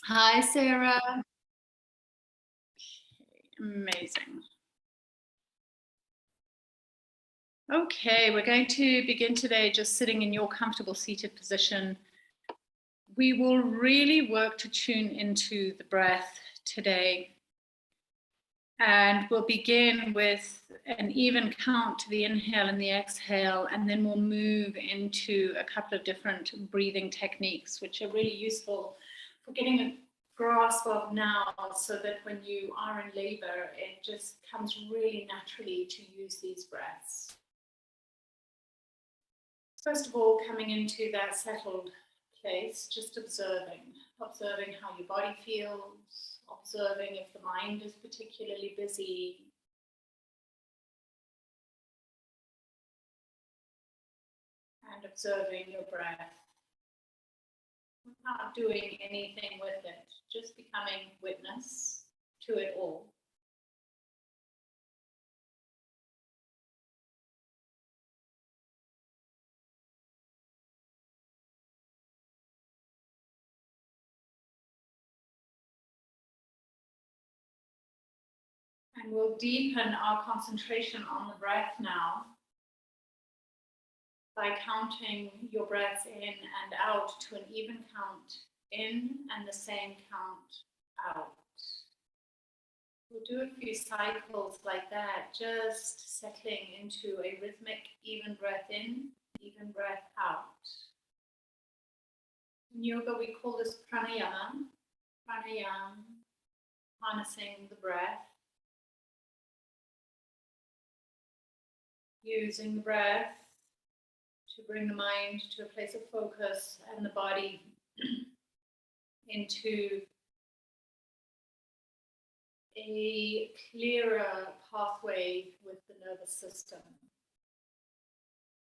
Hi, Sarah. Amazing. Okay, we're going to begin today just sitting in your comfortable seated position. We will really work to tune into the breath today. And we'll begin with an even count to the inhale and the exhale, and then we'll move into a couple of different breathing techniques, which are really useful for getting a grasp of now, so that when you are in labor, it just comes really naturally to use these breaths. First of all, coming into that settled place, just observing how your body feels, observing if the mind is particularly busy. And observing your breath without doing anything with it, just becoming witness to it all. And we'll deepen our concentration on the breath now by counting your breaths in and out to an even count in and the same count out. We'll do a few cycles like that, just settling into a rhythmic, even breath in, even breath out. In yoga, we call this pranayama. Pranayama, harnessing the breath. Using the breath to bring the mind to a place of focus and the body into a clearer pathway with the nervous system.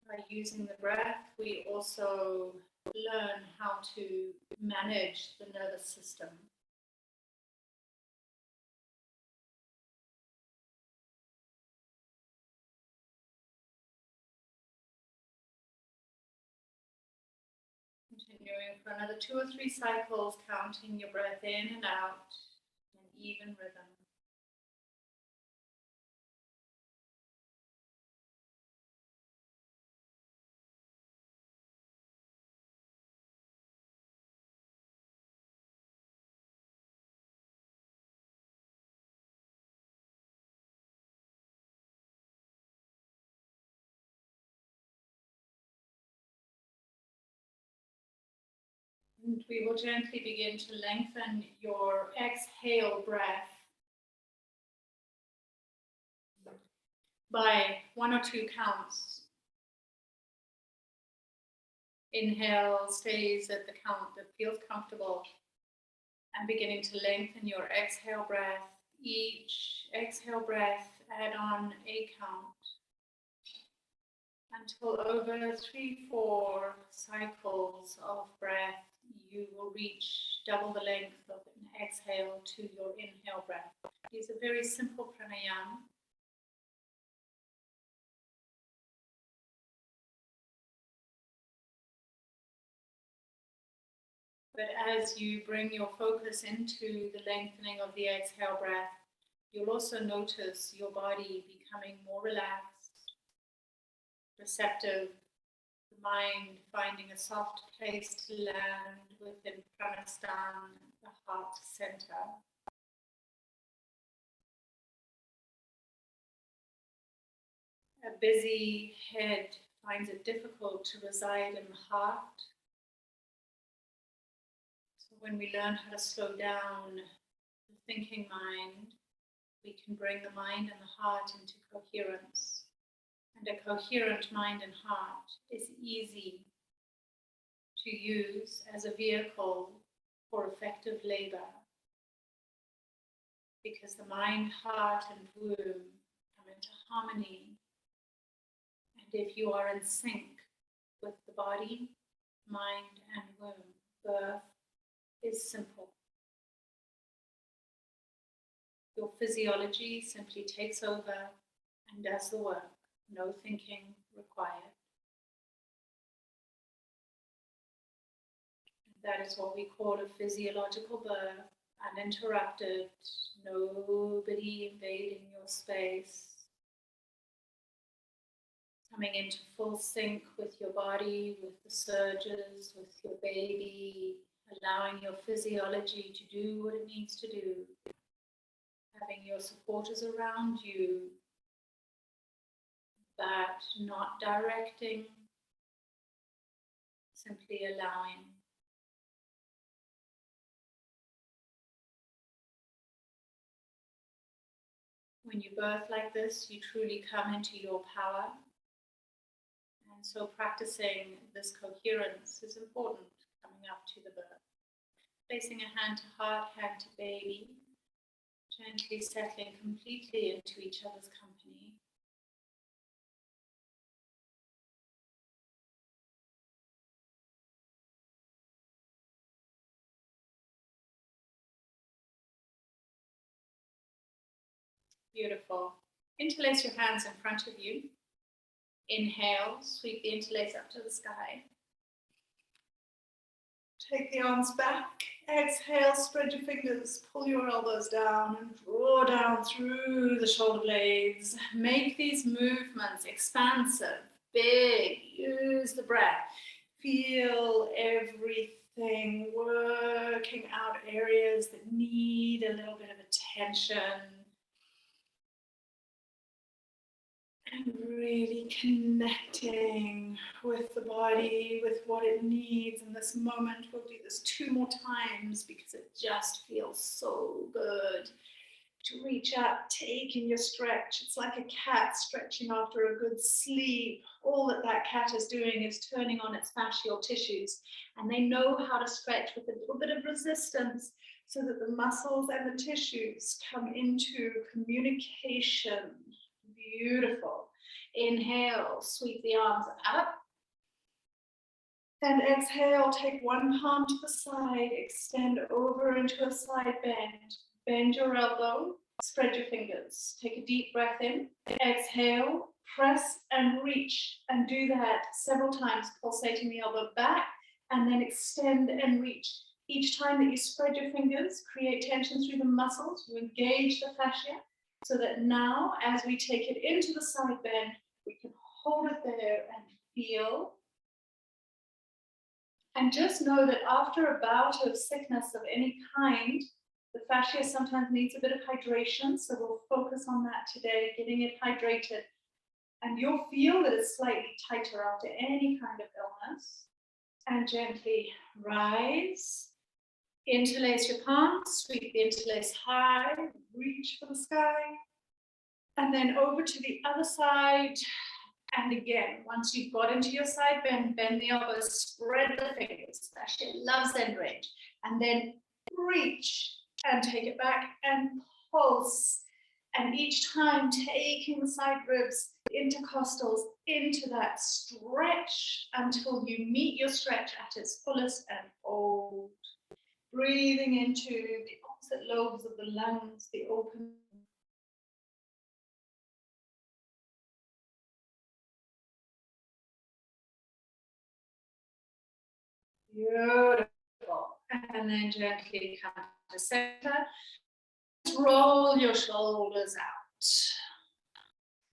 By using the breath, we also learn how to manage the nervous system. Continuing for another 2 or 3 cycles, counting your breath in and out in an even rhythm. And we will gently begin to lengthen your exhale breath by 1 or 2 counts. Inhale stays at the count that feels comfortable, and beginning to lengthen your exhale breath. Each exhale breath, add on a count until over 3-4 cycles of breath, you will reach double the length of an exhale to your inhale breath. These are very simple pranayama. But as you bring your focus into the lengthening of the exhale breath, you'll also notice your body becoming more relaxed, receptive, the mind finding a soft place to land within Pranasthana, the heart center. A busy head finds it difficult to reside in the heart. So when we learn how to slow down the thinking mind, we can bring the mind and the heart into coherence. And a coherent mind and heart is easy to use as a vehicle for effective labor, because the mind, heart, and womb come into harmony. And if you are in sync with the body, mind, and womb, birth is simple. Your physiology simply takes over and does the work. No thinking required. That is what we call a physiological birth, uninterrupted, nobody invading your space. Coming into full sync with your body, with the surges, with your baby, allowing your physiology to do what it needs to do. Having your supporters around you, but not directing, simply allowing. When you birth like this, you truly come into your power. And so practicing this coherence is important coming up to the birth. Placing a hand to heart, hand to baby, gently settling completely into each other's company. Beautiful. Interlace your hands in front of you. Inhale, sweep the interlace up to the sky. Take the arms back. Exhale, spread your fingers, pull your elbows down and draw down through the shoulder blades. Make these movements expansive, big. Use the breath. Feel everything working out areas that need a little bit of attention. And really connecting with the body, with what it needs in this moment. We'll do this 2 more times because it just feels so good to reach out, take in your stretch. It's like a cat stretching after a good sleep. All that cat is doing is turning on its fascial tissues, and they know how to stretch with a little bit of resistance so that the muscles and the tissues come into communication. Beautiful. Inhale, sweep the arms up. And exhale, take one palm to the side, extend over into a side bend. Bend your elbow, spread your fingers. Take a deep breath in. Exhale, press and reach, and do that several times, pulsating the elbow back, and then extend and reach. Each time that you spread your fingers, create tension through the muscles, you engage the fascia, so that now, as we take it into the side bend, we can hold it there and feel. And just know that after a bout of sickness of any kind, the fascia sometimes needs a bit of hydration, so we'll focus on that today, getting it hydrated. And you'll feel that it's slightly tighter after any kind of illness. And gently rise. Interlace your palms, sweep the interlace high, reach for the sky, and then over to the other side. And again, once you've got into your side bend, bend the elbows, spread the fingers. Fascia loves end range. And then reach and take it back and pulse. And each time taking the side ribs, intercostals into that stretch until you meet your stretch at its fullest and hold. Breathing into the opposite lobes of the lungs, the open. Beautiful. And then gently come to center. Roll your shoulders out.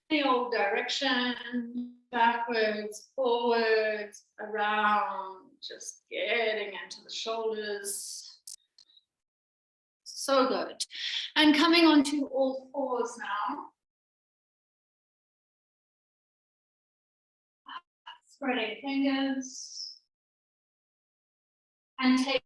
The old direction, backwards, forwards, around, just getting into the shoulders. So good. And coming onto all fours now. Spreading fingers. And take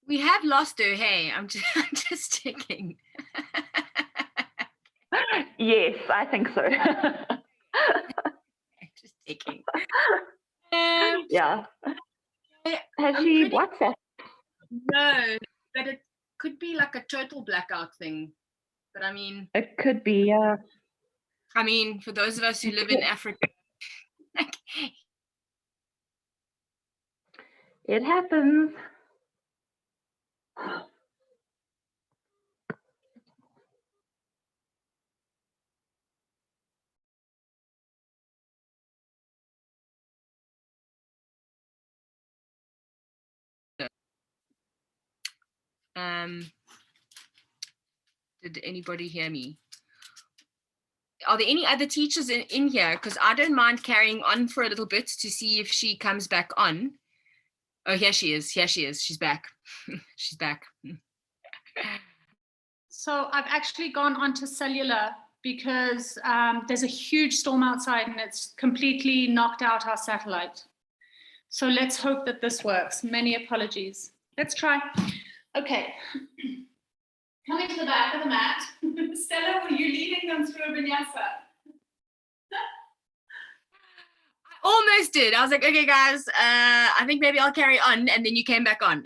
We have lost her. Hey, I'm just checking. Yes, I think so. Just checking. Yeah. Has I'm she pretty WhatsApp? no, but it could be like a total blackout thing. But I mean, It could be. for those of us who live in Africa, It happens. did anybody hear me? Are there any other teachers in here? Because I don't mind carrying on for a little bit to see if she comes back on. Oh, here she is. Here she is. She's back. She's back. So I've actually gone onto cellular because there's a huge storm outside and it's completely knocked out our satellite. So let's hope that this works. Many apologies. Let's try. Okay. Coming to the back of the mat. Stella, were you leading them through a vinyasa? I almost did. I was like, okay, guys, I think maybe I'll carry on. And then you came back on.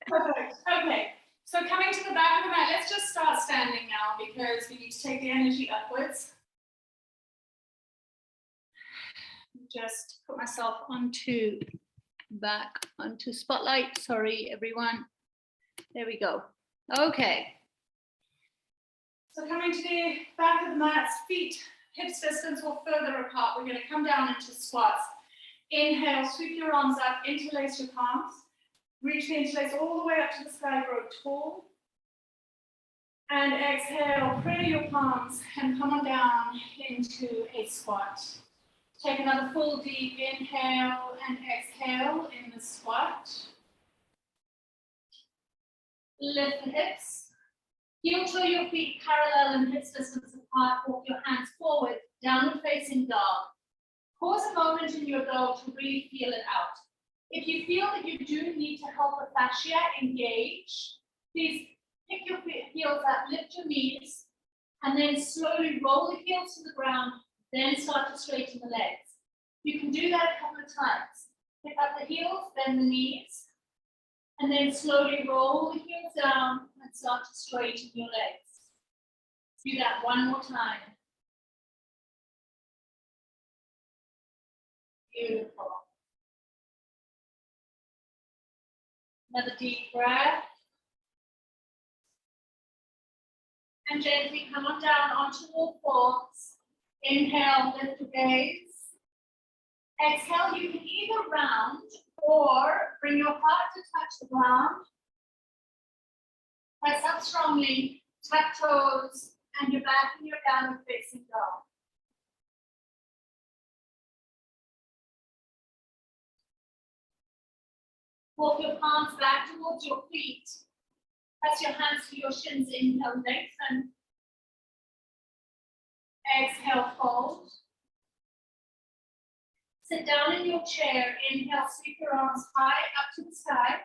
Perfect. Okay. So coming to the back of the mat, let's just start standing now because we need to take the energy upwards. Just put myself onto spotlight. Sorry, everyone. There we go. Okay. So coming to the back of the mat, feet hips distance or further apart. We're going to come down into squats. Inhale, sweep your arms up, interlace your palms. Reach the interlace all the way up to the sky, grow tall. And exhale, pray your palms and come on down into a squat. Take another full deep inhale and exhale in the squat. Lift the hips. Heel toe your feet parallel and hips distance apart. Walk your hands forward, downward facing dog. Pause a moment in your dog to really feel it out. If you feel that you do need to help the fascia engage, please pick your heels up, lift your knees, and then slowly roll the heels to the ground, then start to straighten the legs. You can do that a couple of times. Pick up the heels, bend the knees, and then slowly roll the heels down and start to straighten your legs. Do that one more time. Beautiful. Another deep breath. And gently come on down onto all fours. Inhale, lift the gaze. Exhale, you can either round or bring your heart to touch the ground. Press up strongly, tap toes, and you're back in your downward facing dog. Walk your palms back towards your feet. Press your hands to your shins, inhale, lengthen. Exhale, fold. Sit down in your chair. Inhale, sweep your arms high up to the sky.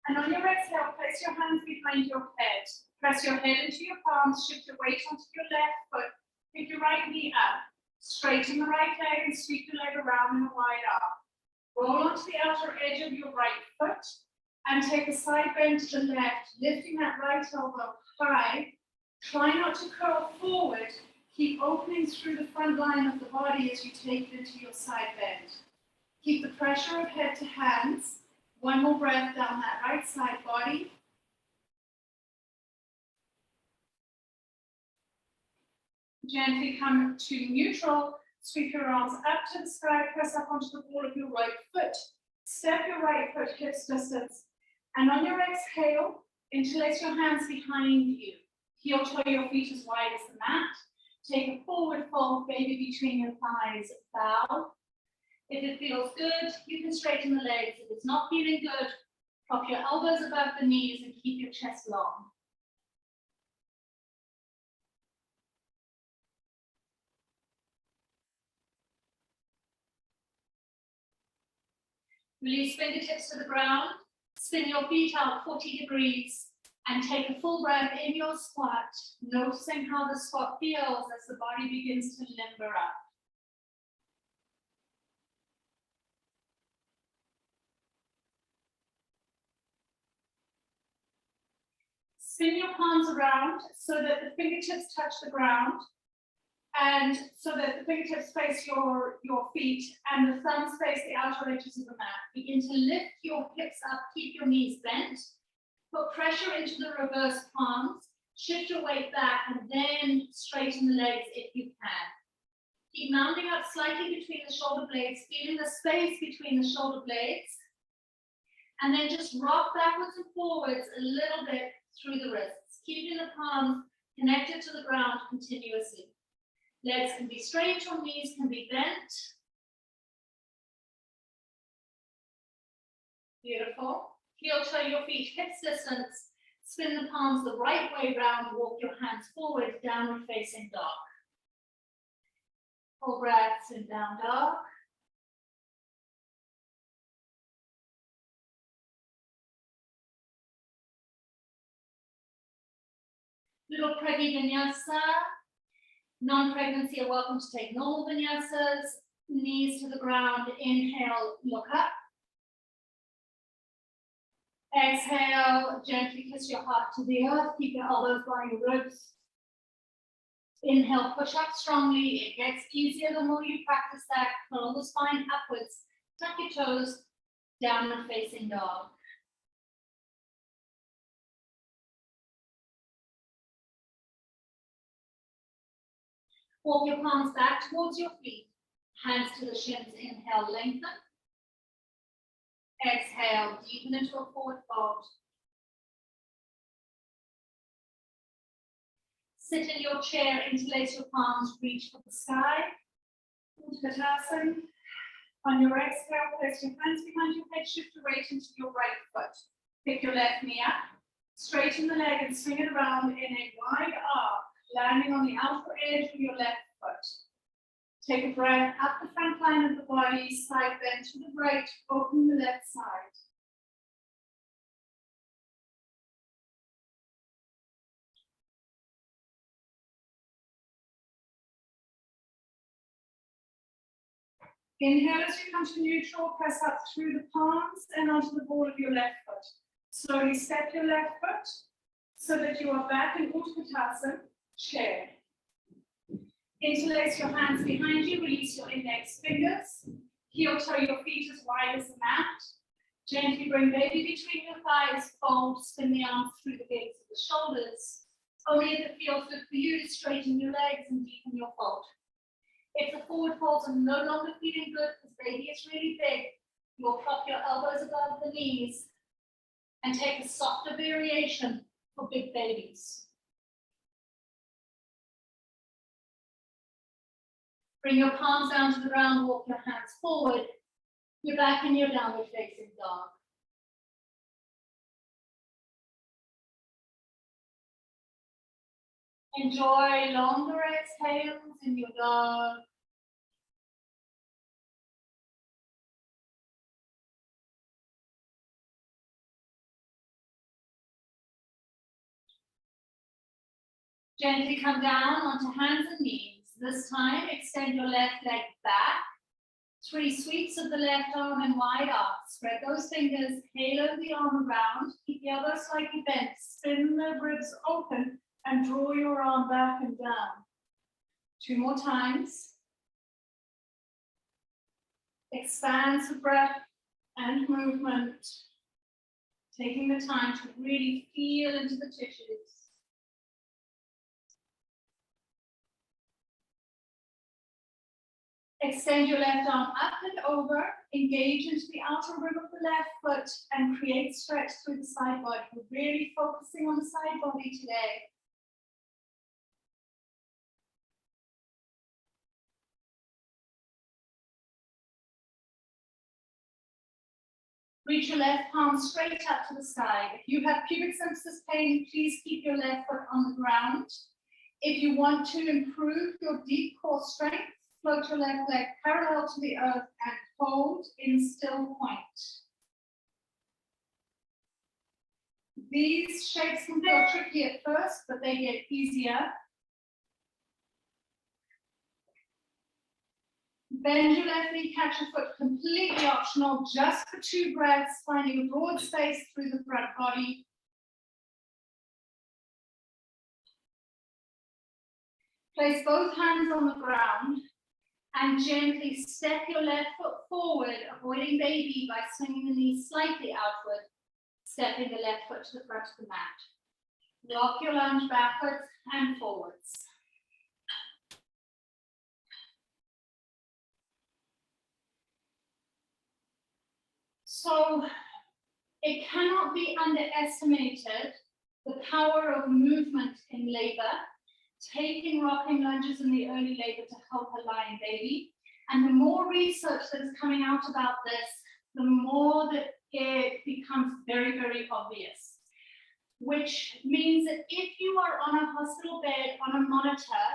And on your exhale, place your hands behind your head. Press your head into your palms, shift your weight onto your left foot. Pick your right knee up. Straighten the right leg and sweep the leg around in a wide arc. Roll onto the outer edge of your right foot and take a side bend to the left, lifting that right elbow high. Try not to curl forward. Keep opening through the front line of the body as you take it into your side bend. Keep the pressure of head to hands. One more breath down that right side body. Gently come to neutral. Sweep your arms up to the sky. Press up onto the ball of your right foot. Step your right foot hips distance. And on your exhale, interlace your hands behind you. Heel toe your feet as wide as the mat. Take a forward fold, baby between your thighs, bow. If it feels good, you can straighten the legs. If it's not feeling good, prop your elbows above the knees and keep your chest long. Release fingertips to the ground. Spin your feet out 40 degrees and take a full breath in your squat, noticing how the squat feels as the body begins to limber up. Spin your palms around so that the fingertips touch the ground, and so that the fingertips face your feet and the thumbs face the outer edges of the mat. Begin to lift your hips up, keep your knees bent, put pressure into the reverse palms, shift your weight back, and then straighten the legs if you can. Keep mounting up slightly between the shoulder blades, feeling the space between the shoulder blades, and then just rock backwards and forwards a little bit through the wrists, keeping the palms connected to the ground continuously. Legs can be straight, your knees can be bent. Beautiful. Heel toe your feet hips distance. Spin the palms the right way round. Walk your hands forward, downward facing dog. Full breaths in down dog. Little preggy vinyasa. Non-pregnancy are welcome to take normal vinyasas. Knees to the ground. Inhale, look up. Exhale, gently kiss your heart to the earth. Keep your elbows by your ribs. Inhale, push up strongly. It gets easier the more you practice that. Curl the spine upwards. Tuck your toes. Downward facing dog. Walk your palms back towards your feet. Hands to the shins. Inhale, lengthen. Exhale, deepen into a forward fold. Sit in your chair, interlace your palms, reach for the sky. Utkatasana. On your exhale, place your hands behind your head, shift your weight into your right foot. Pick your left knee up, straighten the leg and swing it around in a wide arc, landing on the outer edge of your left foot. Take a breath up the front line of the body, side bend to the right, open the left side. Inhale as you come to neutral, press up through the palms and onto the ball of your left foot. Slowly step your left foot so that you are back in Utkatasana, chair. Interlace your hands behind you, release your index fingers. Heel toe your feet as wide as the mat. Gently bring baby between your thighs, fold, spin the arms through the gates of the shoulders. Only if it feels good for you, straighten your legs and deepen your fold. If the forward folds are no longer feeling good because baby is really big, you'll prop your elbows above the knees and take a softer variation for big babies. Bring your palms down to the ground, walk your hands forward. You're back in your downward facing dog. Enjoy longer exhales in your dog. Gently come down onto hands and knees. This time, extend your left leg back. 3 sweeps of the left arm and wide arc. Spread those fingers, halo the arm around. Keep the elbow slightly bent. Spin the ribs open and draw your arm back and down. 2 more times. Expansive breath and movement. Taking the time to really feel into the tissues. Extend your left arm up and over, engage into the outer rim of the left foot and create stretch through the side body. We're really focusing on the side body today. Reach your left palm straight up to the sky. If you have pubic symphysis pain, please keep your left foot on the ground. If you want to improve your deep core strength, float your left leg parallel to the earth and hold in still point. These shapes can feel tricky at first, but they get easier. Bend your left knee, catch your foot, completely optional, just for 2 breaths, finding a broad space through the front body. Place both hands on the ground and gently step your left foot forward, avoiding baby by swinging the knee slightly outward, stepping the left foot to the front of the mat. Rock your lunge backwards and forwards. So it cannot be underestimated the power of movement in labor, taking rocking lunges in the early labor to help a lying baby. And the more research that is coming out about this, the more that it becomes very, very obvious. Which means that if you are on a hospital bed on a monitor,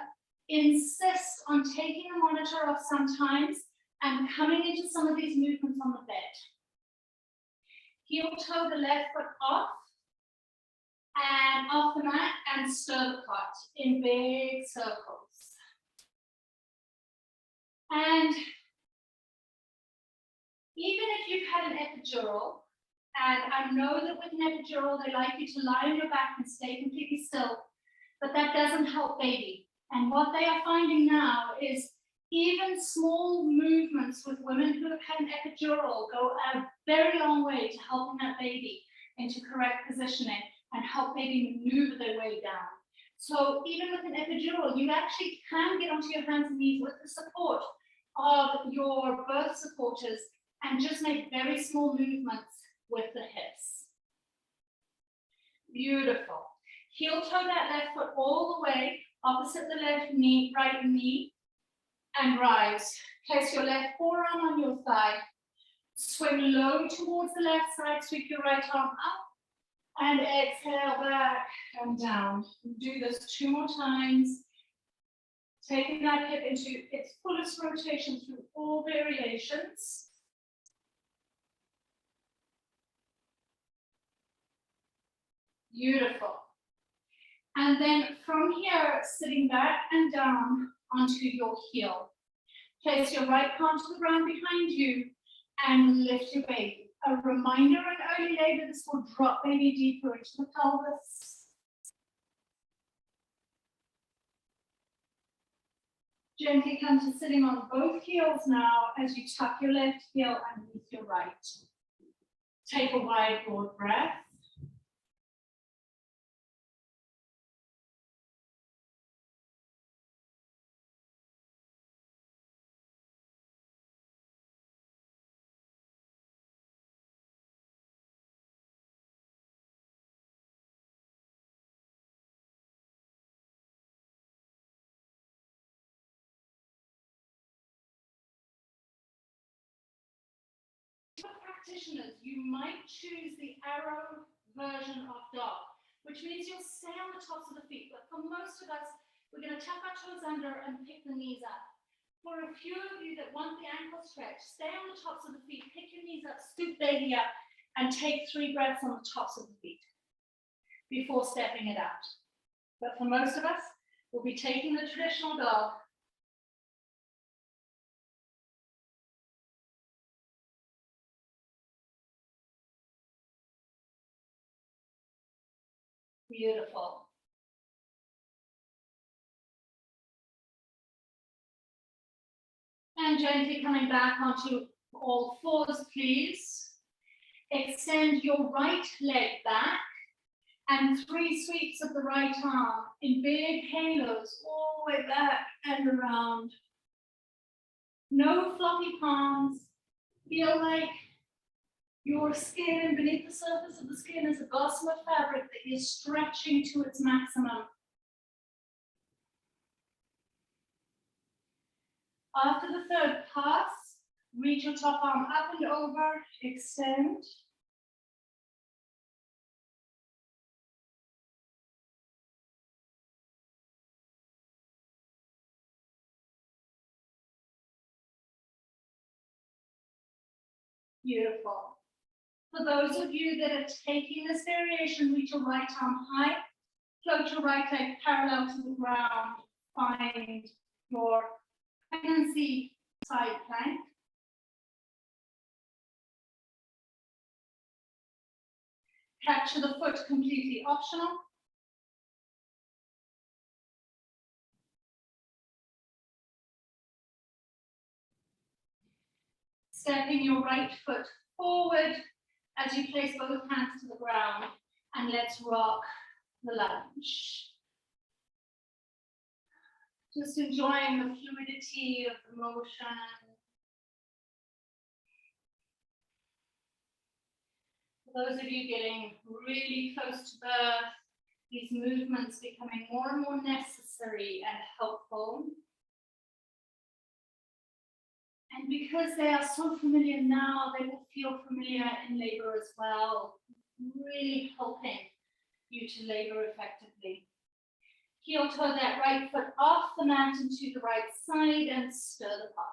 insist on taking the monitor off sometimes and coming into some of these movements on the bed. Heel toe the left foot off and off the mat and stir the pot in big circles. And even if you've had an epidural, and I know that with an epidural, they like you to lie on your back and stay completely still, but that doesn't help baby. And what they are finding now is even small movements with women who have had an epidural go a very long way to helping that baby into correct positioning and help baby maneuver their way down. So even with an epidural, you actually can get onto your hands and knees with the support of your birth supporters and just make very small movements with the hips. Beautiful. Heel toe that left foot all the way opposite the left knee, right knee, and rise. Place your left forearm on your thigh. Swing low towards the left side, sweep your right arm up, and exhale back and down. Do this 2 more times. Taking that hip into its fullest rotation through all variations. Beautiful. And then from here, sitting back and down onto your heel. Place your right palm to the ground behind you and lift your baby. A reminder in early labor, this will drop baby deeper into the pelvis. Gently come to sitting on both heels now as you tuck your left heel underneath your right. Take a wide, broad breath. Practitioners, you might choose the arrow version of dog, which means you'll stay on the tops of the feet. But for most of us, we're going to tuck our toes under and pick the knees up. For a few of you that want the ankle stretch, stay on the tops of the feet, pick your knees up, scoop baby up, and take 3 breaths on the tops of the feet before stepping it out. But for most of us, we'll be taking the traditional dog. Beautiful. And gently coming back onto all fours, please. Extend your right leg back and 3 sweeps of the right arm in big halos all the way back and around. No floppy palms. Feel like your skin beneath the surface of the skin is a gossamer fabric that is stretching to its maximum. After the 3rd pass, reach your top arm up and over, extend. Beautiful. For those of you that are taking this variation, reach your right arm high, float your right leg parallel to the ground, find your pregnancy side plank. Capture the foot, completely optional. Stepping your right foot forward as you place both hands to the ground, and let's rock the lunge. Just enjoying the fluidity of the motion. For those of you getting really close to birth, these movements becoming more and more necessary and helpful. And because they are so familiar now, they will feel familiar in labor as well, really helping you to labor effectively. Heel toe that right foot off the mat into the right side and stir the pot.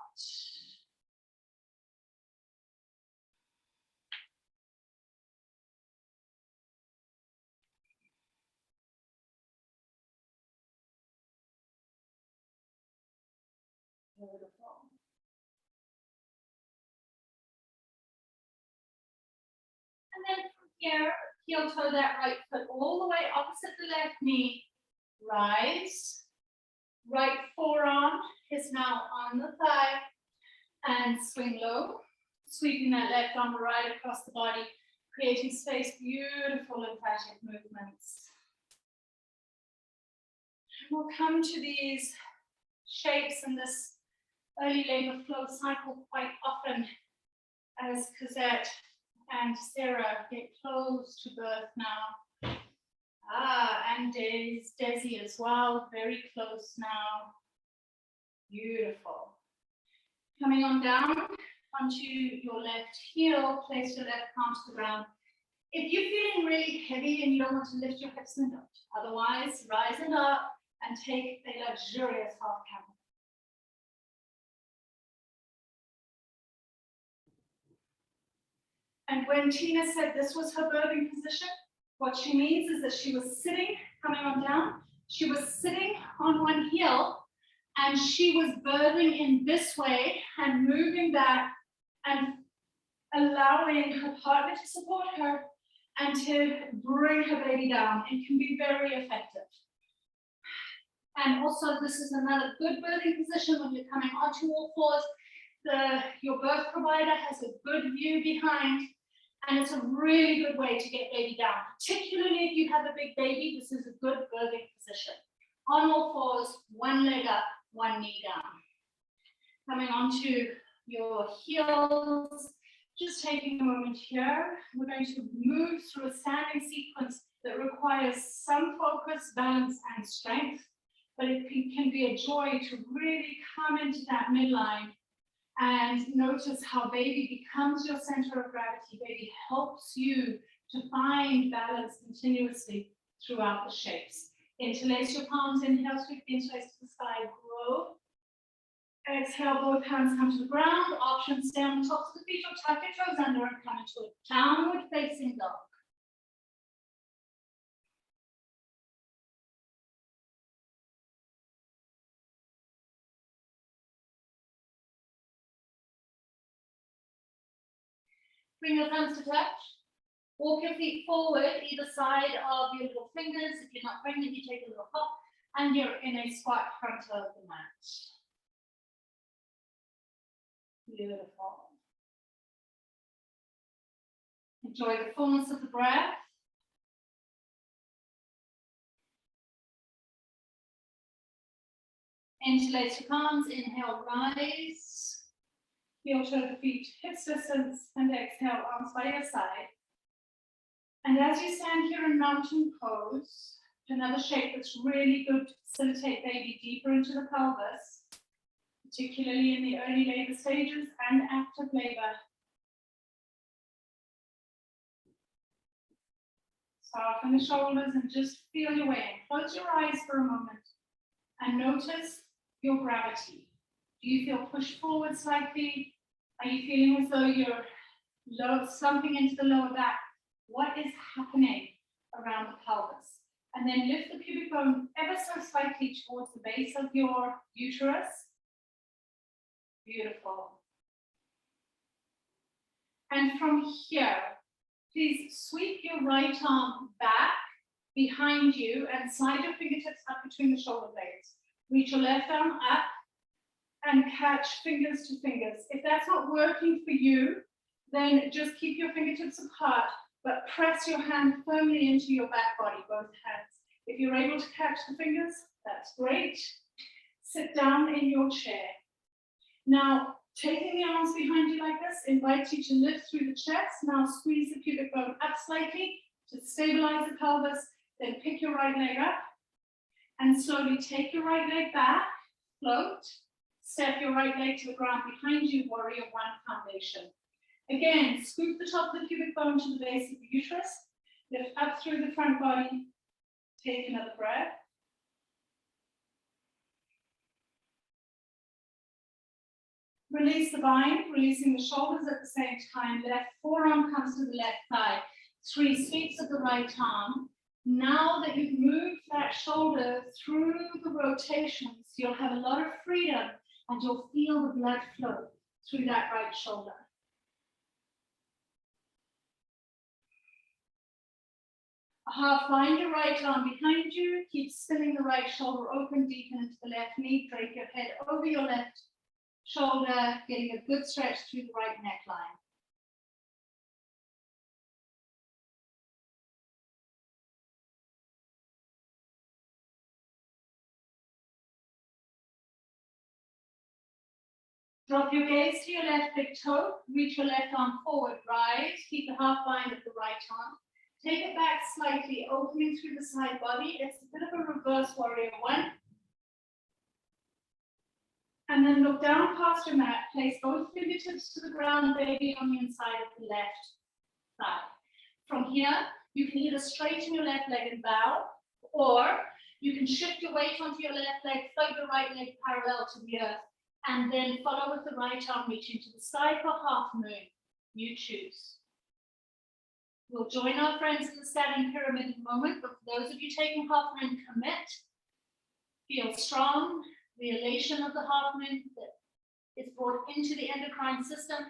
Beautiful. And then from here, heel toe that right foot all the way opposite the left knee. Rise. Right forearm is now on the thigh. And swing low. Sweeping that left arm right across the body, creating space, beautiful lymphatic movements. We'll come to these shapes in this early labor flow cycle quite often as Cosette and Sarah get close to birth now. And Desi as well, very close now. Beautiful. Coming on down onto your left heel, place your left palm to the ground. If you're feeling really heavy and you don't want to lift your hips, then don't. Otherwise, rise it up and take a luxurious half camel. And when Tina said this was her birthing position, what she means is that she was sitting, coming on down, she was sitting on one heel, and she was birthing in this way and moving back and allowing her partner to support her and to bring her baby down. It can be very effective. And also, this is another good birthing position when you're coming onto all fours. Your birth provider has a good view behind, and it's a really good way to get baby down. Particularly if you have a big baby, this is a good birthing position. On all fours, one leg up, one knee down. Coming onto your heels, just taking a moment here. We're going to move through a standing sequence that requires some focus, balance, and strength, but it can be a joy to really come into that midline and notice how baby becomes your center of gravity. Baby helps you to find balance continuously throughout the shapes. Interlace your palms, inhale, sweep the interlace to the sky, grow. Exhale, both hands come to the ground. Option, stay on the tops of the feet or tuck your toes under and come into a downward facing dog. Bring your thumbs to touch. Walk your feet forward, either side of your little fingers. If you're not pregnant, you take a little hop, and you're in a squat front of the mat. Beautiful. Enjoy the fullness of the breath. Interlace your palms, inhale, rise. Heel toe the feet, hips distance, and exhale, arms by your side. And as you stand here in mountain pose, another shape that's really good to facilitate baby deeper into the pelvis, particularly in the early labor stages and active labor. Soften the shoulders and just feel your way in. Close your eyes for a moment and notice your gravity. Do you feel pushed forward slightly? Are you feeling as though you're slumping into the lower back. What is happening around the pelvis? And then lift the pubic bone ever so slightly towards the base of your uterus. Beautiful. And from here, please sweep your right arm back behind you and slide your fingertips up between the shoulder blades. Reach your left arm up and catch fingers to fingers. If that's not working for you, then just keep your fingertips apart, but press your hand firmly into your back body, both hands. If you're able to catch the fingers, that's great. Sit down in your chair. Now, taking the arms behind you like this, invite you to lift through the chest. Now squeeze the pubic bone up slightly to stabilize the pelvis. Then pick your right leg up and slowly take your right leg back, float, step your right leg to the ground behind you, warrior one foundation. Again, scoop the top of the pubic bone to the base of the uterus, lift up through the front body, take another breath. Release the bind, releasing the shoulders at the same time. Left forearm comes to the left thigh. 3 sweeps of the right arm. Now that you've moved that shoulder through the rotations, you'll have a lot of freedom and you'll feel the blood flow through that right shoulder. Find your right arm behind you. Keep spinning the right shoulder open, deepen into the left knee. Drape your head over your left shoulder, getting a good stretch through the right neckline. Drop your gaze to your left big toe, reach your left arm forward, rise, keep the half bind of the right arm. Take it back slightly, opening through the side body. It's a bit of a reverse warrior one. And then look down past your mat, place both fingertips to the ground, baby, on the inside of the left thigh. From here, you can either straighten your left leg and bow, or you can shift your weight onto your left leg, float your right leg parallel to the earth, and then follow with the right arm, reach into the sky for half moon. You choose. We'll join our friends in the standing pyramid in a moment, but for those of you taking half moon, commit. Feel strong, the elation of the half moon that is brought into the endocrine system.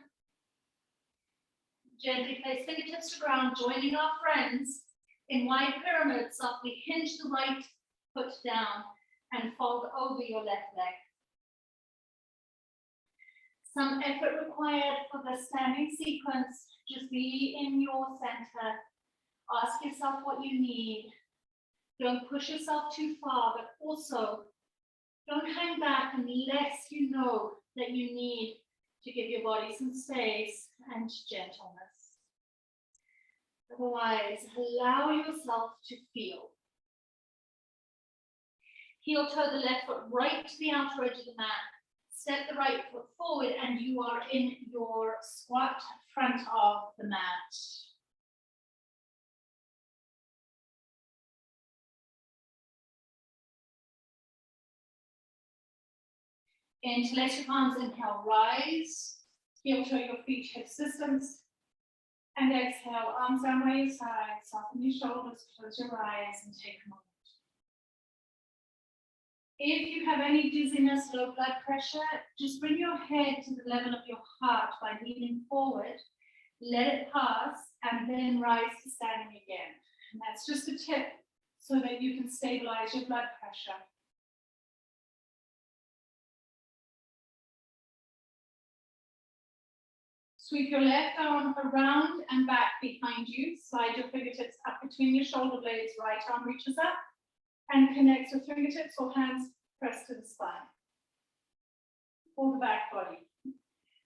Gently place fingertips to ground, joining our friends in wide pyramid. Softly hinge the right foot down and fold over your left leg. Some effort required for the standing sequence. Just be in your center. Ask yourself what you need. Don't push yourself too far, but also don't hang back unless you know that you need to give your body some space and gentleness. Otherwise, allow yourself to feel. Heel toe the left foot right to the outer edge of the mat. Step the right foot forward and you are in your squat front of the mat. Interlace your palms, inhale, rise. Heel toe your feet hip distance. And exhale, arms down by your side, soften your shoulders, close your eyes and take a moment. If you have any dizziness, low blood pressure, just bring your head to the level of your heart by leaning forward, let it pass, and then rise to standing again. And that's just a tip so that you can stabilize your blood pressure. Sweep your left arm around and back behind you. Slide your fingertips up between your shoulder blades. Right arm reaches up and connects with fingertips or hands pressed to the spine or the back body.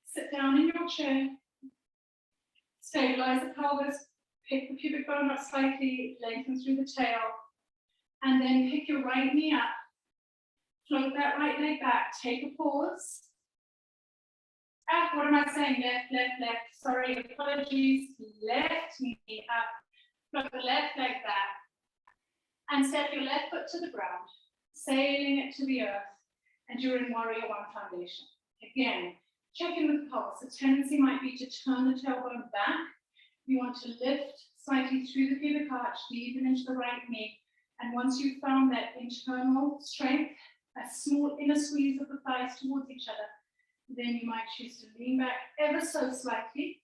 Sit down in your chair. Stabilize the pelvis. Pick the pubic bone up slightly. Lengthen through the tail. And then pick your right knee up. Float that right leg back. Take a pause. What am I saying? Left, left, left. Sorry, apologies. Left knee up. Float the left leg back. And step your left foot to the ground, sailing it to the earth. And you're in warrior one foundation. Again, check in with the pulse. The tendency might be to turn the tailbone back. You want to lift slightly through the pubic arch, deepen into the right knee. And once you've found that internal strength, a small inner squeeze of the thighs towards each other, then you might choose to lean back ever so slightly.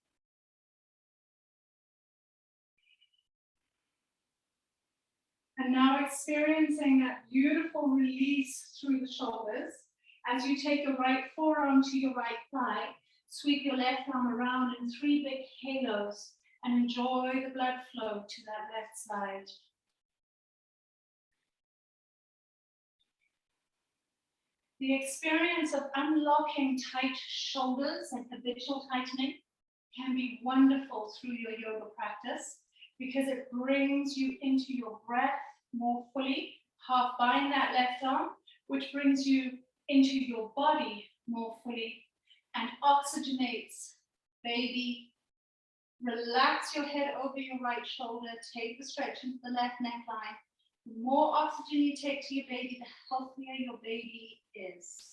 And now experiencing that beautiful release through the shoulders. As you take your right forearm to your right thigh, sweep your left arm around in 3 big halos and enjoy the blood flow to that left side. The experience of unlocking tight shoulders and habitual tightening can be wonderful through your yoga practice because it brings you into your breath more fully. Half bind that left arm, which brings you into your body more fully and oxygenates, baby. Relax your head over your right shoulder, take the stretch into the left neckline. The more oxygen you take to your baby, the healthier your baby is.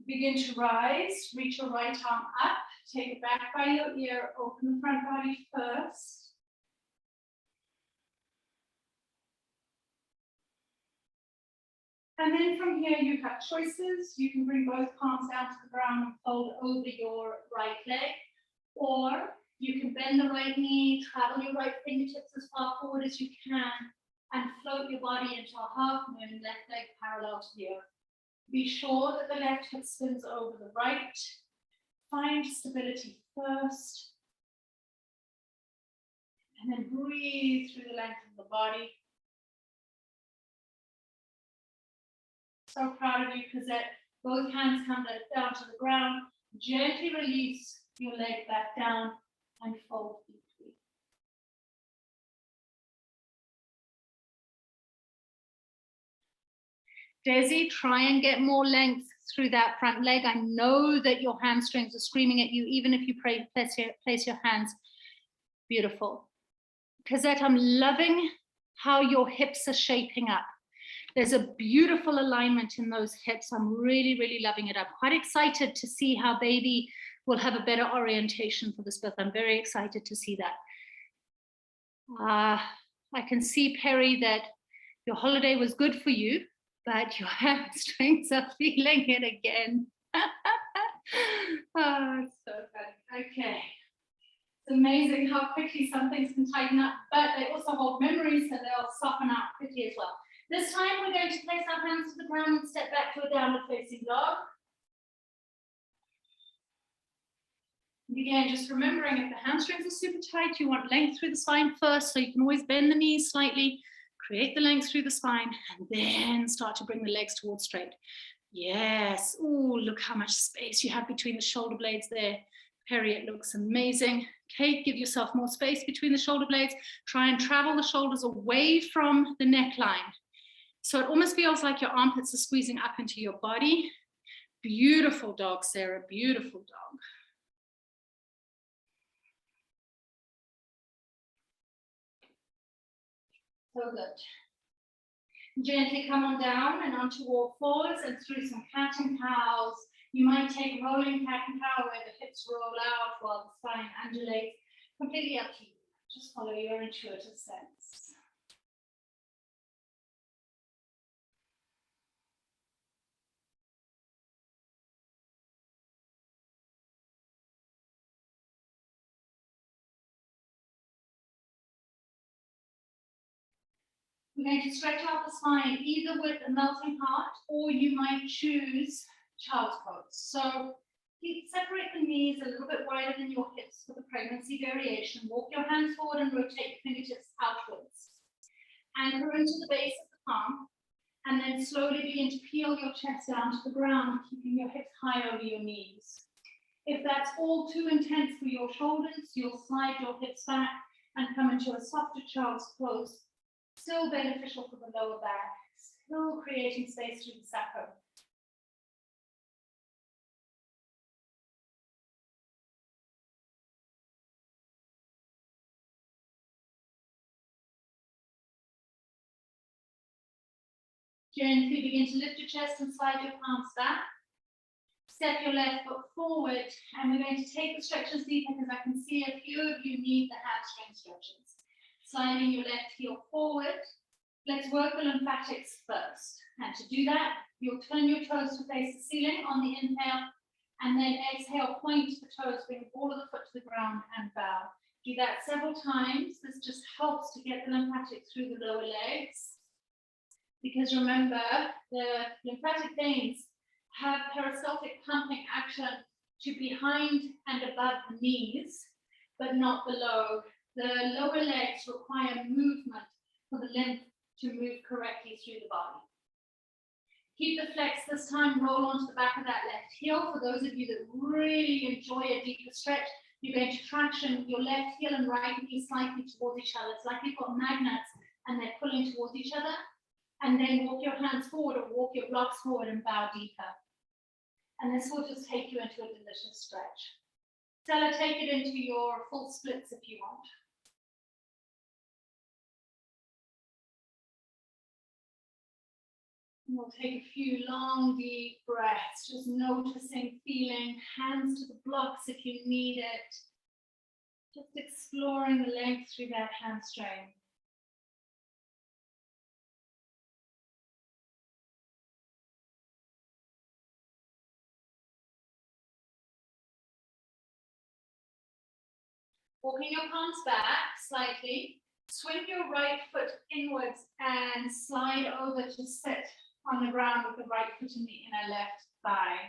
Begin to rise, reach your right arm up, take it back by your ear, open the front body first. And then from here you have choices. You can bring both palms down to the ground and fold over your right leg, or you can bend the right knee, travel your right fingertips as far forward as you can, and float your body into a half moon, left leg parallel to the earth. Be sure that the left hip spins over the right. Find stability first. And then breathe through the length of the body. So proud of you, Cosette. Both hands come down to the ground. Gently release your leg back down and fold deeply. Desi, try and get more length through that front leg. I know that your hamstrings are screaming at you, even if you place your hands. Beautiful. Cosette, I'm loving how your hips are shaping up. There's a beautiful alignment in those hips. I'm really, really loving it. I'm quite excited to see how baby will have a better orientation for this birth. I'm very excited to see that. I can see, Perry, that your holiday was good for you, but your hamstrings are feeling it again. Oh, it's so good. Okay. It's amazing how quickly some things can tighten up, but they also hold memories, so they'll soften out quickly as well. This time we're going to place our hands to the ground and step back to a downward facing dog. And again, just remembering if the hamstrings are super tight, you want length through the spine first, so you can always bend the knees slightly, create the length through the spine, and then start to bring the legs towards straight. Yes. Oh, look how much space you have between the shoulder blades there. Perry, it looks amazing. Okay, give yourself more space between the shoulder blades. Try and travel the shoulders away from the neckline. So it almost feels like your armpits are squeezing up into your body. Beautiful dog, Sarah, beautiful dog. So good. Gently come on down and onto all fours and through some cat and cows. You might take rolling cat and cow where the hips roll out while the spine undulates. Completely up to you. Just follow your intuitive sense. We're going to stretch out the spine either with a melting heart, or you might choose child's pose. So separate the knees a little bit wider than your hips for the pregnancy variation. Walk your hands forward and rotate your fingertips outwards. Anchor into the base of the palm, and then slowly begin to peel your chest down to the ground, keeping your hips high over your knees. If that's all too intense for your shoulders, you'll slide your hips back and come into a softer child's pose. Still beneficial for the lower back, still creating space through the sacrum. Gently begin to lift your chest and slide your palms back. Step your left foot forward, and we're going to take the stretches deeper because I can see a few of you need the hamstring stretches. Sliding your left heel forward. Let's work the lymphatics first. And to do that, you'll turn your toes to face the ceiling on the inhale, and then exhale, point the toes, bring the ball of the foot to the ground and bow. Do that several times. This just helps to get the lymphatics through the lower legs. Because remember, the lymphatic veins have peristaltic pumping action to behind and above the knees, but not below. The lower legs require movement for the lymph to move correctly through the body. Keep the flex this time, roll onto the back of that left heel. For those of you that really enjoy a deeper stretch, you're going to traction your left heel and right knee slightly towards each other. It's like you've got magnets and they're pulling towards each other. And then walk your hands forward or walk your blocks forward and bow deeper. And this will just take you into a delicious stretch. Stella, take it into your full splits if you want. And we'll take a few long, deep breaths, just noticing, feeling, hands to the blocks if you need it. Just exploring the length through that hamstring. Walking your palms back slightly, swing your right foot inwards and slide over to sit on the ground with the right foot in the inner left thigh.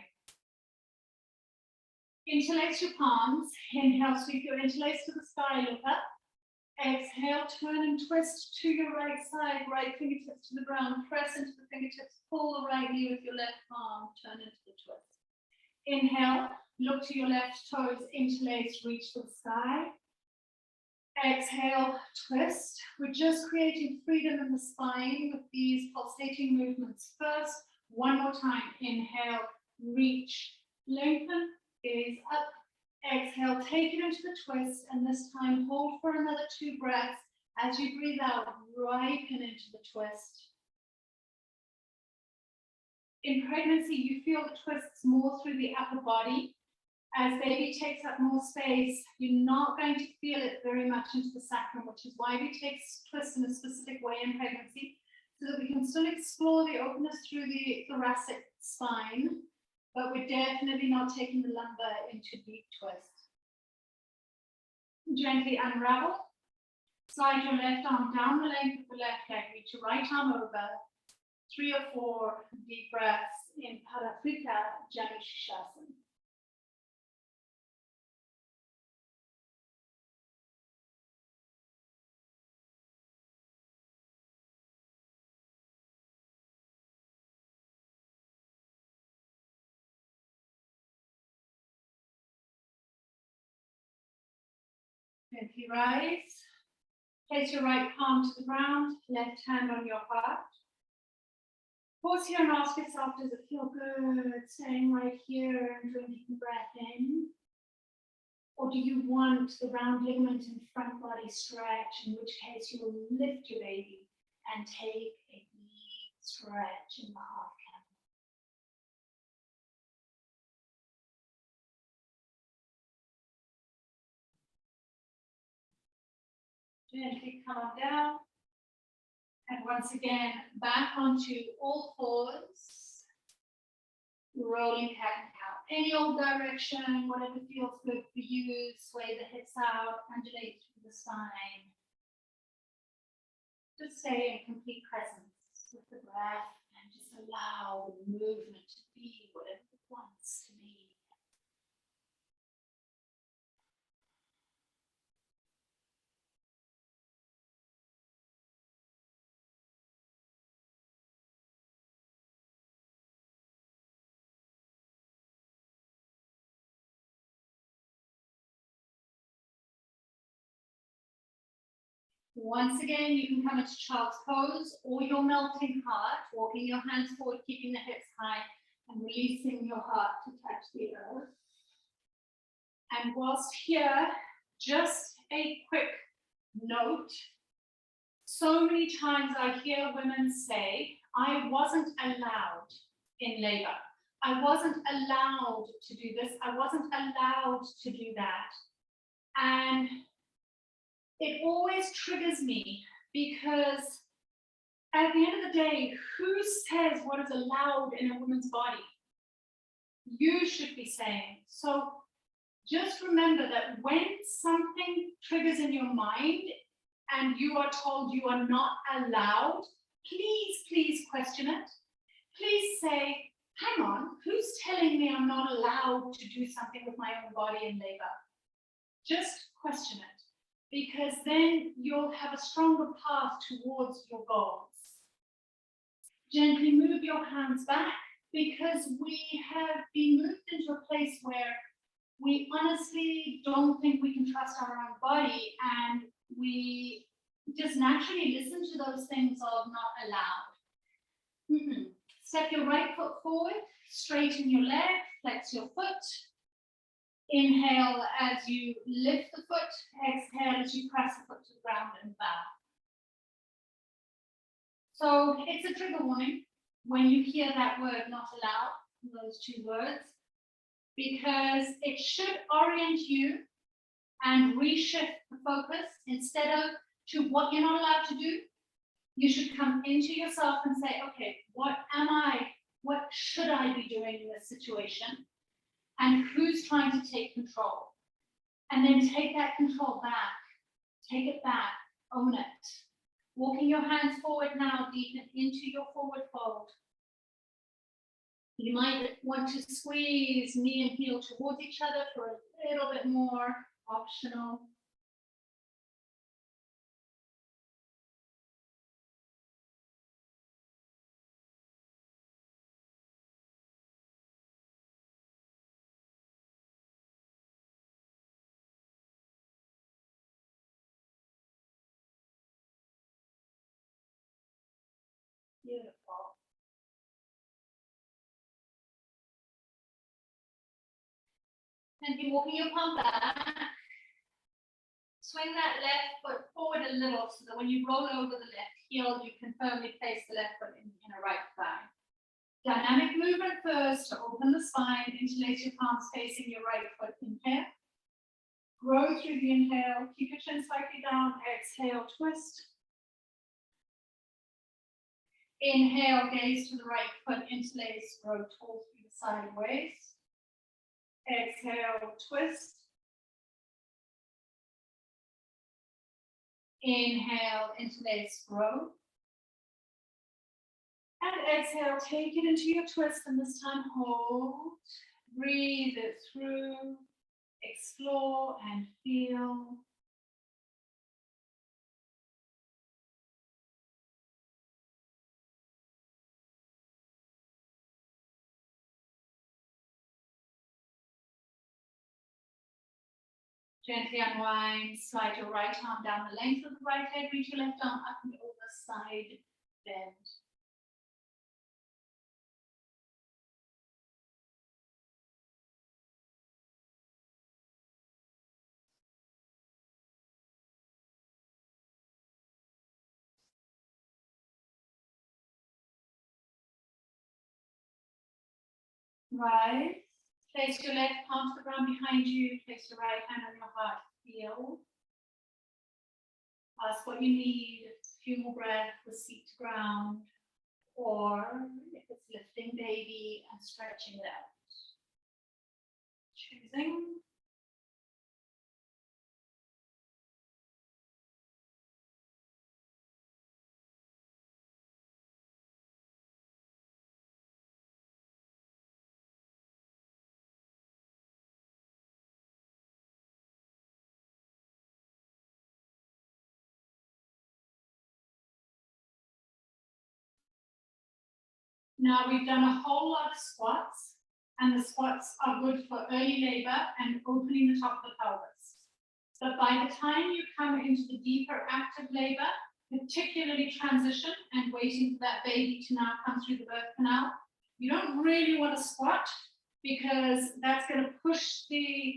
Interlace your palms. Inhale, sweep your interlace to the sky, look up. Exhale, turn and twist to your right side, right fingertips to the ground, press into the fingertips, pull the right knee with your left palm, turn into the twist. Inhale, look to your left toes, interlace, reach for the sky. Exhale, twist. We're just creating freedom in the spine with these pulsating movements. First, one more time. Inhale, reach, lengthen, gaze up. Exhale, take it into the twist, and this time hold for another 2 breaths. As you breathe out, ripen into the twist. In pregnancy, you feel the twists more through the upper body. As baby takes up more space, you're not going to feel it very much into the sacrum, which is why we take twists in a specific way in pregnancy, so that we can still explore the openness through the thoracic spine, but we're definitely not taking the lumbar into deep twist. Gently unravel. Slide your left arm down the length of the left leg, reach your right arm over. 3 or 4 deep breaths in Parafrika Janushasana. Gently rise. Place your right palm to the ground, left hand on your heart. Pause here and ask yourself, does it feel good staying right here and doing a deep breath in? Or do you want the round ligament and front body stretch, in which case you will lift your baby and take a deep stretch in the half camel. Gently come on down. And once again, back onto all fours. Rolling cat and cow. Any old direction, whatever feels good for you. Sway the hips out, undulate through the spine. Just stay in complete presence with the breath and just allow the movement to be whatever it wants to be. Once again, you can come into child's pose or your melting heart, walking your hands forward, keeping the hips high, and releasing your heart to touch the earth. And whilst here, just a quick note. So many times I hear women say, I wasn't allowed in labor. I wasn't allowed to do this. I wasn't allowed to do that. And it always triggers me because at the end of the day, who says what is allowed in a woman's body? You should be saying. So just remember that when something triggers in your mind and you are told you are not allowed, please question it. Please say, hang on, who's telling me I'm not allowed to do something with my own body in labor? Just question it, because then you'll have a stronger path towards your goals. Gently move your hands back, because we have been moved into a place where we honestly don't think we can trust our own body, and we just naturally listen to those things of not allowed. Step your right foot forward, straighten your leg, flex your foot. Inhale as you lift the foot, exhale as you press the foot to the ground and bow. So it's a trigger warning when you hear that word not allowed, those two words, because it should orient you and reshift the focus. Instead of to what you're not allowed to do, you should come into yourself and say, okay, what should I be doing in this situation? And who's trying to take control? And then take that control back, take it back, own it. Walking your hands forward now, deepen into your forward fold. You might want to squeeze knee and heel towards each other for a little bit more, optional. Beautiful. And you're walking your palm back. Swing that left foot forward a little so that when you roll over the left heel, you can firmly place the left foot in a right thigh. Dynamic movement first to open the spine, interlace your palms facing your right foot. Inhale. Grow through the inhale. Keep your chin slightly down. Exhale, twist. Inhale, gaze to the right foot, interlace, grow tall through the sideways. Exhale, twist. Inhale, interlace, grow. And exhale, take it into your twist, and this time hold. Breathe it through. Explore and feel. Gently unwind, slide your right arm down the length of the right leg, reach your left arm up and over, side bend. Rise. Place your left palm to the ground behind you. Place your right hand on your heart. Feel. Ask what you need. A few more breaths with seat to ground. Or if it's lifting baby and stretching it out. Choosing. Now we've done a whole lot of squats, and the squats are good for early labor and opening the top of the pelvis. But by the time you come into the deeper active labor, particularly transition and waiting for that baby to now come through the birth canal, you don't really want to squat, because that's going to push the,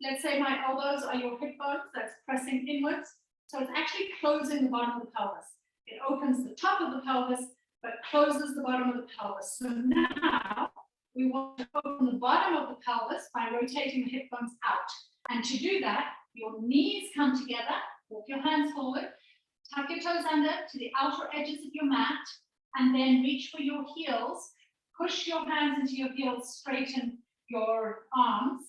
let's say my elbows are your hip bones, that's pressing inwards. So it's actually closing the bottom of the pelvis. It opens the top of the pelvis, but closes the bottom of the pelvis. So now we want to open the bottom of the pelvis by rotating the hip bones out. And to do that, your knees come together, walk your hands forward, tuck your toes under to the outer edges of your mat, and then reach for your heels. Push your hands into your heels, straighten your arms,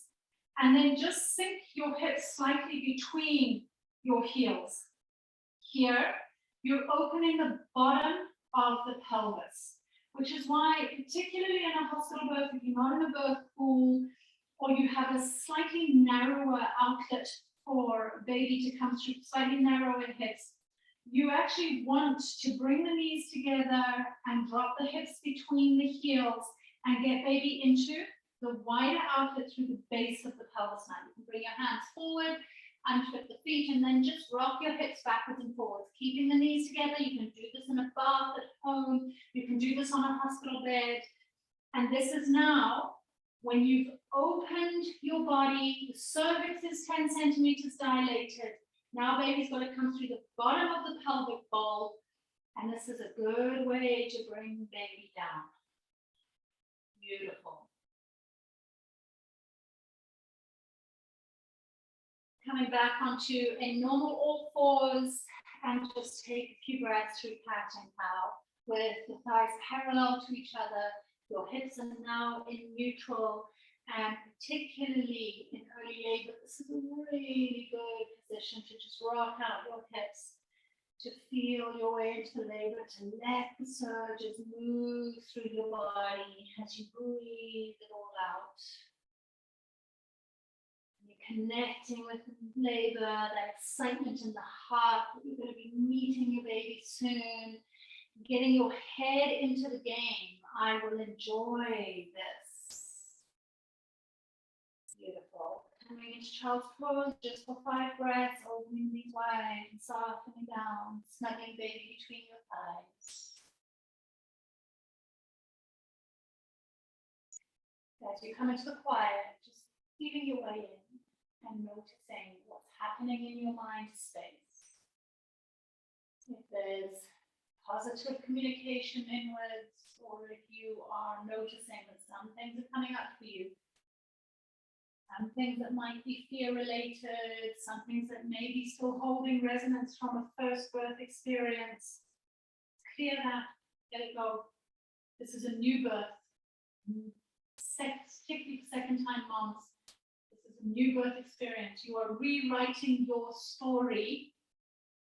and then just sink your hips slightly between your heels. Here, you're opening the bottom of the pelvis, which is why, particularly in a hospital birth, if you're not in a birth pool, or you have a slightly narrower outlet for a baby to come through, slightly narrower hips, you actually want to bring the knees together and drop the hips between the heels and get baby into the wider outlet through the base of the pelvis mat. You can bring your hands forward, unflip the feet, and then just rock your hips backwards and forwards, keeping the knees together. You can do this in a bath at home. You can do this on a hospital bed. And this is now when you've opened your body, the cervix is 10 centimeters dilated. Now baby's got to come through the bottom of the pelvic bowl, and this is a good way to bring baby down. Beautiful. Coming back onto a normal all fours, and just take a few breaths through cat and cow with the thighs parallel to each other. Your hips are now in neutral, and particularly in early labor, this is a really good position to just rock out your hips, to feel your way into labor, to let the surges move through your body as you breathe it all out. You're connecting with labor, that excitement in the heart that you're going to be meeting your baby soon, getting your head into the game. I will enjoy this. Beautiful. Coming into child's pose just for 5 breaths, opening these wide and softening down, snuggling baby between your thighs. As you come into the quiet, just feeling your way in and noticing what's happening in your mind space. If there's positive communication inwards, or if you are noticing that some things are coming up for you, some things that might be fear related, some things that may be still holding resonance from a first birth experience, clear that, let it go. This is a new birth, particularly for second time moms. This is a new birth experience. You are rewriting your story,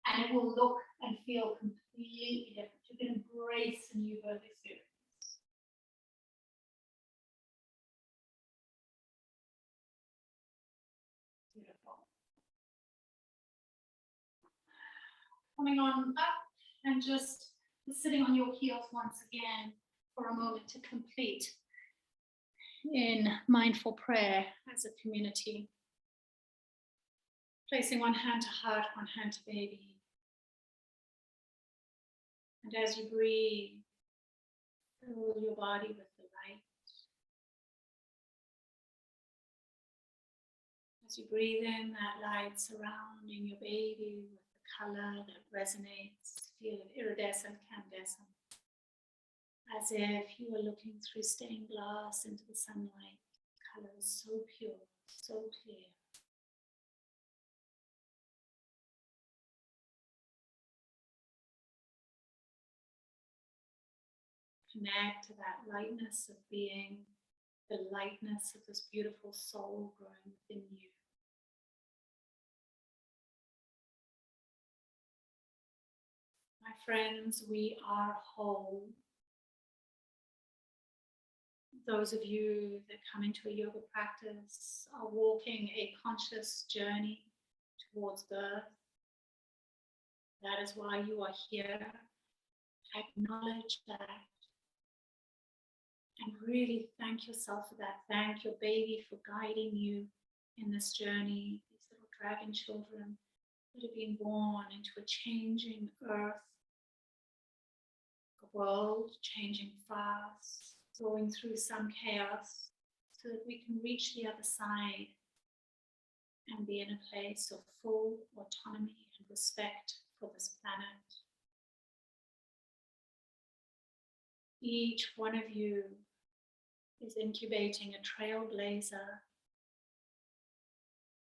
and it will look and feel completely different. You can embrace a new birth experience. Beautiful. Coming on up and just sitting on your heels once again for a moment to complete in mindful prayer as a community. Placing one hand to heart, one hand to baby. And as you breathe, fill your body with the light. As you breathe in that light surrounding your baby with the color that resonates, feel it iridescent, candescent, as if you were looking through stained glass into the sunlight. The color is so pure, so clear. Connect to that lightness of being, the lightness of this beautiful soul growing within you. My friends, we are whole. Those of you that come into a yoga practice are walking a conscious journey towards birth. That is why you are here. Acknowledge that. And really thank yourself for that. Thank your baby for guiding you in this journey. These little dragon children that have been born into a changing earth, a world changing fast, going through some chaos, so that we can reach the other side and be in a place of full autonomy and respect for this planet. Each one of you is incubating a trailblazer,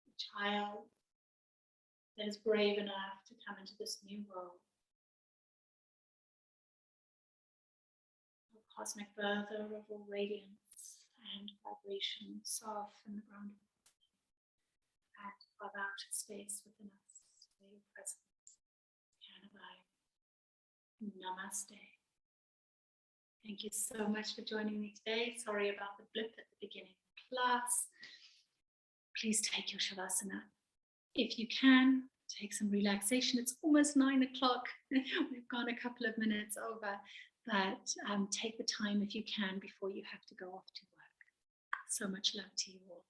a child that is brave enough to come into this new world. A cosmic birther of all radiance and vibration, soft from the ground and of outer space within us, where your presence can abide. Namaste. Thank you so much for joining me today. Sorry about the blip at the beginning of class. Please take your Shavasana. If you can, take some relaxation. It's almost 9 o'clock. We've gone a couple of minutes over, but take the time if you can before you have to go off to work. So much love to you all.